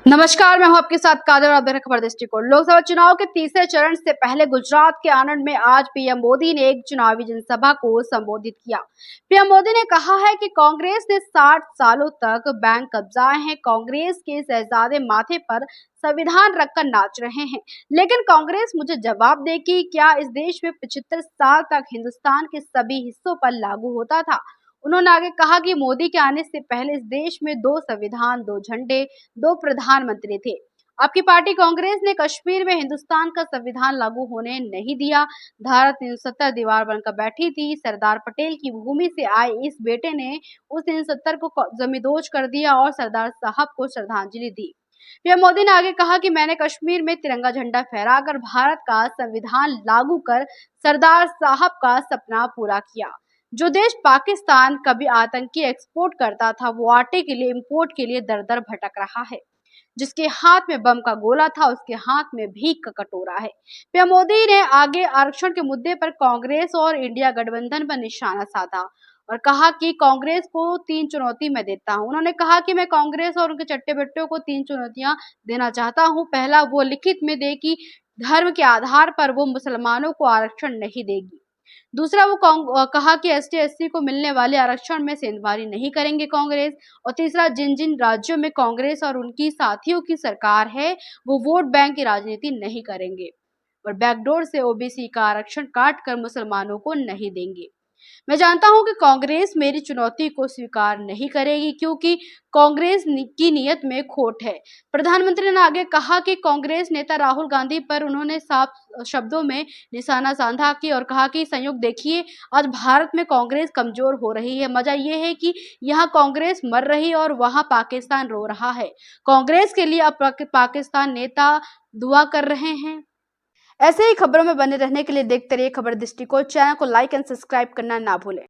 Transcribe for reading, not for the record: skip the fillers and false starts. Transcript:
नमस्कार, मैं हूं आपके साथ काजल और आप देख रहे हैं खबर दृष्टिकोण। लोकसभा चुनाव के तीसरे चरण से पहले गुजरात के आणंद में आज पीएम मोदी ने एक चुनावी जनसभा को संबोधित किया। पीएम मोदी ने कहा है कि कांग्रेस ने 60 सालों तक बैंक कब्जाए हैं। कांग्रेस के शहजादे माथे पर संविधान रखकर नाच रहे हैं, लेकिन कांग्रेस मुझे जवाब दे कि क्या इस देश में 75 साल तक हिंदुस्तान के सभी हिस्सों पर लागू होता था। उन्होंने आगे कहा कि मोदी के आने से पहले इस देश में 2 संविधान, 2 झंडे, 2 प्रधानमंत्री थे। आपकी पार्टी कांग्रेस ने कश्मीर में हिंदुस्तान का संविधान लागू होने नहीं दिया। धारा 370 दीवार बनकर बैठी थी। सरदार पटेल की भूमि से आए इस बेटे ने उस 370 को जमींदोज कर दिया और सरदार साहब को श्रद्धांजलि दी। पीएम मोदी ने आगे कहा कि मैंने कश्मीर में तिरंगा झंडा फहराकर भारत का संविधान लागू कर सरदार साहब का सपना पूरा किया। जो देश पाकिस्तान कभी आतंकी एक्सपोर्ट करता था, वो आटे के लिए इंपोर्ट के लिए दर दर भटक रहा है। जिसके हाथ में बम का गोला था, उसके हाथ में भीख का कटोरा है। पीएम मोदी ने आगे आरक्षण के मुद्दे पर कांग्रेस और इंडिया गठबंधन पर निशाना साधा और कहा कि कांग्रेस को 3 चुनौती मैं देता हूं। उन्होंने कहा कि मैं कांग्रेस और उनके चट्टे बट्टों को 3 चुनौतियां देना चाहता हूं। पहला, वो लिखित में दे कि धर्म के आधार पर वो मुसलमानों को आरक्षण नहीं देगी। दूसरा, वो कहा कि एसटी एससी को मिलने वाले आरक्षण में सेंधमारी नहीं करेंगे कांग्रेस। और तीसरा, जिन जिन राज्यों में कांग्रेस और उनकी साथियों की सरकार है, वो वोट बैंक की राजनीति नहीं करेंगे और बैकडोर से ओबीसी का आरक्षण काट कर मुसलमानों को नहीं देंगे। मैं जानता हूं कि कांग्रेस मेरी चुनौती को स्वीकार नहीं करेगी, क्योंकि कांग्रेस की नीयत में खोट है। प्रधानमंत्री ने आगे कहा कि कांग्रेस नेता राहुल गांधी पर उन्होंने साफ शब्दों में निशाना साधा कि और कहा कि संयोग देखिए, आज भारत में कांग्रेस कमजोर हो रही है। मजा ये है कि यहाँ कांग्रेस मर रही है और वहां पाकिस्तान रो रहा है। कांग्रेस के लिए अब पाकिस्तान नेता दुआ कर रहे हैं। ऐसे ही खबरों में बने रहने के लिए देखते रहिए खबर दृष्टिकोण। चैनल को लाइक एंड सब्सक्राइब करना ना भूलें।